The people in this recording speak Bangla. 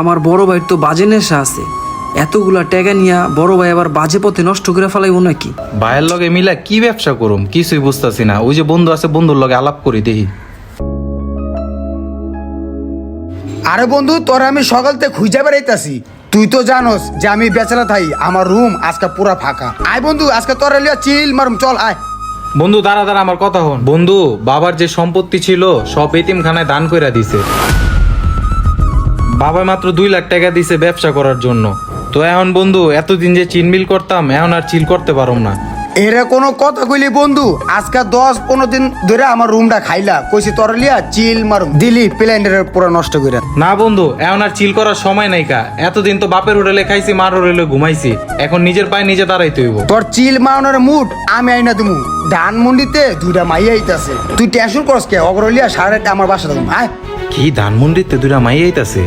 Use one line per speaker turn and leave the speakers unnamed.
আমার বড় ভাইয়ের তো বাজে নেশা আছে, এতগুলা টাকা নিয়া বড় ভাই আবার বাজে পথে নষ্ট করে ফেলাইব নাকি?
ভাইয়ের লগে মিলা কি ব্যবসা করুম কিছুই বুঝতেছি না। ওই যে বন্ধু আছে, বন্ধুর লগে আলাপ করি দেখি।
আরে বন্ধু, তোরা আমি সকাল থেকে খুঁজে বেড়াইতাছি। তুই তো জানোস যে আমি বেচেলা থাই, আমার রুম আজকে পুরা ফাঁকা। আয় বন্ধু, আজকে তোরা লিয়া চিল মারুম, চল আয়।
বন্ধু দাঁড়া দাঁড়া, আমার কথা হন। বন্ধু, বাবার যে সম্পত্তি ছিল সব এতিমখানায় দান কইরা দিছে। বাবা মাত্র 2 লাখ টাকা দিছে ব্যবসা করার জন্য। তো এখন বন্ধু, এতদিন যে চিনমিল করতাম এখন আর চিল করতে পারুম না।
এরে কোনো কথা কইলি বন্ধু? আজকে 10-15 দিন ধরে আমার রুমটা খাইলা, কইছি তোরা লিয়া চিল মারুম, দিলি প্ল্যান্ডের পুরো নষ্ট করে।
না বন্ধু, এখন আর চিল করার সময় নাই কা। এতদিন তো বাপের হোটেলে খাইছি, মার হোটেলে ঘুমাইছি, এখন নিজের পায়ে নিজে দাঁড়াইতে হইব।
তোর চিল মারানোর মুড আমি আইনা দিমু। ধানমন্ডিতে 2টা মাইয়া আইতাছে, তুই টেনশন করস কে? অগ্রলিয়া 8:30 আমার বাসা থাকুম। আয়।
কি ধানমন্ডিতে 2টা মাই আইতাছে?